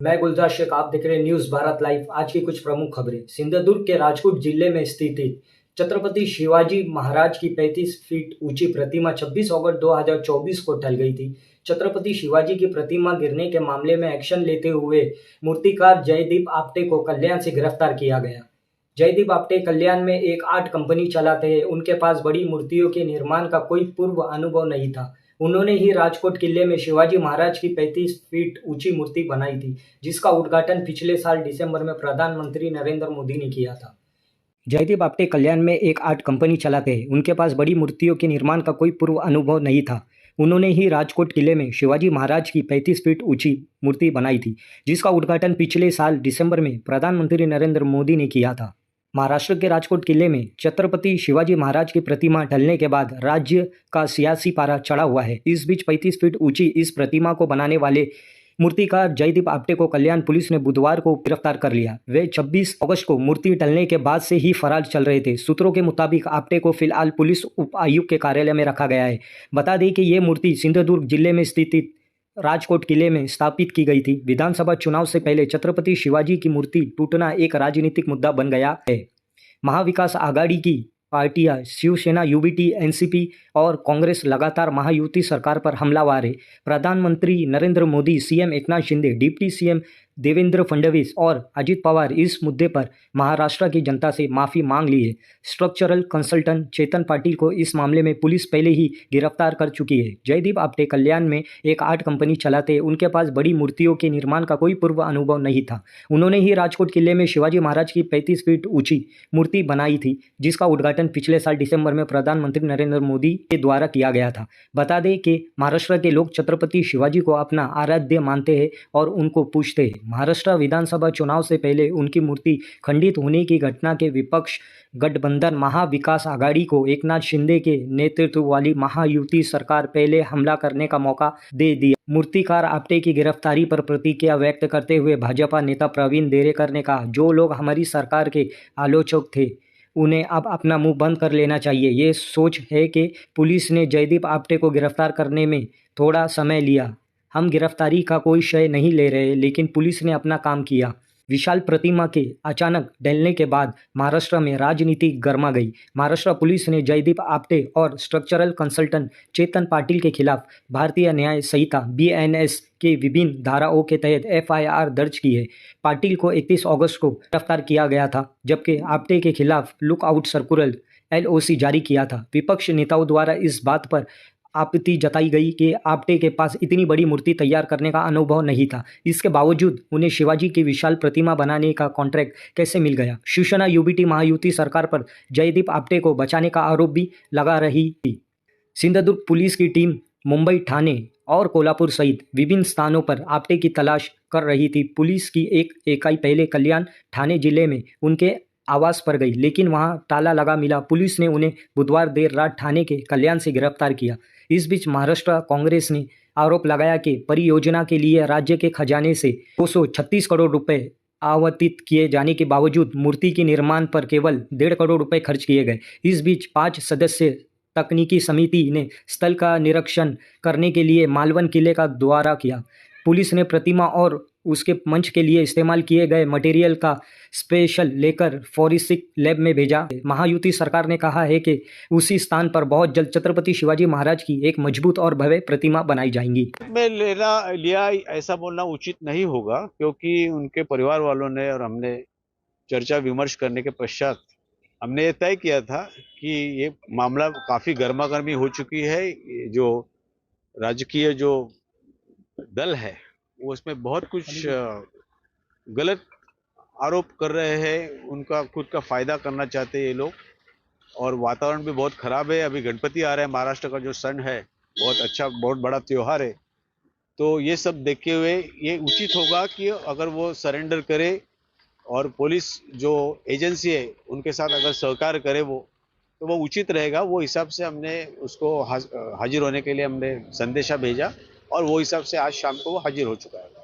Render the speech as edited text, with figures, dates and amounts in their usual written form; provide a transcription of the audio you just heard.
मैं गुलजार शेख, आप देख रहे हैं न्यूज भारत लाइव। आज की कुछ प्रमुख खबरें। सिंधुदुर्ग के राजकोट जिले में स्थित छत्रपति शिवाजी महाराज की 35 फीट ऊंची प्रतिमा 26 अगस्त 2024 को ढल गई थी। छत्रपति शिवाजी की प्रतिमा गिरने के मामले में एक्शन लेते हुए मूर्तिकार जयदीप आपटे को कल्याण से गिरफ्तार किया गया। जयदीप आपटे कल्याण में एक आर्ट कंपनी चलाते हैं। उनके पास बड़ी मूर्तियों के निर्माण का कोई पूर्व अनुभव नहीं था। उन्होंने ही राजकोट किले में शिवाजी महाराज की 35 फीट ऊंची मूर्ति बनाई थी, जिसका उद्घाटन पिछले साल दिसंबर में प्रधानमंत्री नरेंद्र मोदी ने किया था। जयदीप आपटे कल्याण में एक आर्ट कंपनी चलाते हैं। उनके पास बड़ी मूर्तियों के निर्माण का कोई पूर्व अनुभव नहीं था। उन्होंने ही राजकोट किले में शिवाजी महाराज की 35 फीट ऊंची मूर्ति बनाई थी, जिसका उद्घाटन पिछले साल दिसंबर में प्रधानमंत्री नरेंद्र मोदी ने किया था। महाराष्ट्र के राजकोट किले में छत्रपति शिवाजी महाराज की प्रतिमा ढलने के बाद राज्य का सियासी पारा चढ़ा हुआ है। इस बीच 35 फीट ऊंची इस प्रतिमा को बनाने वाले मूर्तिकार जयदीप आपटे को कल्याण पुलिस ने बुधवार को गिरफ्तार कर लिया। वे 26 अगस्त को मूर्ति ढलने के बाद से ही फरार चल रहे थे। सूत्रों के मुताबिक आपटे को फिलहाल पुलिस उप आयुक्त के कार्यालय में रखा गया है। बता दें कि ये मूर्ति सिंधुदुर्ग जिले में स्थित राजकोट किले में स्थापित की गई थी। विधानसभा चुनाव से पहले छत्रपति शिवाजी की मूर्ति टूटना एक राजनीतिक मुद्दा बन गया है। महाविकास आघाड़ी की पार्टियां शिवसेना, यूबीटी, एनसीपी और कांग्रेस लगातार महायुति सरकार पर हमलावर है। प्रधानमंत्री Narendra Modi, CM Eknath Shinde, deputy CM Devendra Fadnavis और अजित पवार इस मुद्दे पर महाराष्ट्र की जनता से माफ़ी मांग ली है। स्ट्रक्चरल कंसल्टेंट चेतन पाटिल को इस मामले में पुलिस पहले ही गिरफ्तार कर चुकी है। जयदीप आपटे कल्याण में एक आर्ट कंपनी चलाते हैं। उनके पास बड़ी मूर्तियों के निर्माण का कोई पूर्व अनुभव नहीं था। उन्होंने ही राजकोट किले में शिवाजी महाराज की 35 फीट ऊंची मूर्ति बनाई थी, जिसका उद्घाटन पिछले साल दिसंबर में प्रधानमंत्री नरेंद्र मोदी के द्वारा किया गया था। बता दें कि महाराष्ट्र के लोग छत्रपति शिवाजी को अपना आराध्य मानते हैं और उनको पूजते हैं। महाराष्ट्र विधानसभा चुनाव से पहले उनकी मूर्ति खंडित होने की घटना के विपक्ष गठबंधन महाविकास आघाड़ी को एकनाथ शिंदे के नेतृत्व वाली महायुति सरकार पहले हमला करने का मौका दे दिया। मूर्तिकार आपटे की गिरफ्तारी पर प्रतिक्रिया व्यक्त करते हुए भाजपा नेता प्रवीण दरेकर ने कहा, जो लोग हमारी सरकार के आलोचक थे उन्हें अब अपना मुंह बंद कर लेना चाहिए। ये सोच है कि पुलिस ने जयदीप आपटे को गिरफ्तार करने में थोड़ा समय लिया। हम गिरफ्तारी का कोई श्रेय नहीं ले रहे, लेकिन पुलिस ने अपना काम किया। विशाल प्रतिमा के अचानक ढलने के बाद महाराष्ट्र में राजनीति गर्मा गई। महाराष्ट्र पुलिस ने जयदीप आपटे और स्ट्रक्चरल कंसल्टेंट चेतन पाटिल के खिलाफ भारतीय न्याय संहिता बीएनएस के विभिन्न धाराओं के तहत एफआईआर दर्ज की है। पाटिल को 31 अगस्त को गिरफ्तार किया गया था, जबकि आपटे के खिलाफ लुकआउट सर्कुलर एलओसी जारी किया था। विपक्ष नेताओं द्वारा इस बात पर आपत्ति जताई गई कि आपटे के पास इतनी बड़ी मूर्ति तैयार करने का अनुभव नहीं था। इसके बावजूद उन्हें शिवाजी की विशाल प्रतिमा बनाने का कॉन्ट्रैक्ट कैसे मिल गया। शिवसेना यूबीटी महायुति सरकार पर जयदीप आपटे को बचाने का आरोप भी लगा रही थी। सिंधुदुर्ग पुलिस की टीम मुंबई, ठाणे और कोल्हापुर सहित विभिन्न स्थानों पर आपटे की तलाश कर रही थी। पुलिस की एक इकाई पहले कल्याण, ठाणे जिले में उनके आवास पर गई, लेकिन वहां ताला लगा मिला। पुलिस ने उन्हें बुधवार देर रात ठाणे के कल्याण से गिरफ्तार किया। इस बीच महाराष्ट्र कांग्रेस ने आरोप लगाया कि परियोजना के लिए राज्य के खजाने से 236 करोड़ रुपए आवंटित किए जाने के बावजूद मूर्ति के निर्माण पर केवल 1.5 करोड़ रुपए खर्च किए गए। इस बीच 5 सदस्य तकनीकी समिति ने स्थल का निरीक्षण करने के लिए मालवन किले का दौरा किया। पुलिस ने प्रतिमा और उसके मंच के लिए इस्तेमाल किए गए मटेरियल का स्पेशल लेकर फॉरेंसिक लैब में भेजा। महायुति सरकार ने कहा है कि उसी स्थान पर बहुत जल्द छत्रपति शिवाजी महाराज की एक मजबूत और भव्य प्रतिमा बनाई जाएंगी। में लिया ऐसा बोलना उचित नहीं होगा, क्योंकि उनके परिवार वालों ने और हमने चर्चा विमर्श करने के पश्चात हमने ये तय किया था कि ये मामला काफी गर्मागर्मी हो चुकी है। जो राजकीय जो दल है वो उसमें बहुत कुछ गलत आरोप कर रहे हैं। उनका खुद का फायदा करना चाहते हैं ये लोग, और वातावरण भी बहुत खराब है। अभी गणपति आ रहा है, महाराष्ट्र का जो सन है बहुत अच्छा, बहुत बड़ा त्योहार है। तो ये सब देखते हुए ये उचित होगा कि अगर वो सरेंडर करे और पुलिस जो एजेंसी है उनके साथ अगर सहकार करे वो, तो वो उचित रहेगा। वो हिसाब से हमने उसको हाजिर होने के लिए हमने संदेशा भेजा और वो हिसाब से आज शाम को वो हाजिर हो चुका है।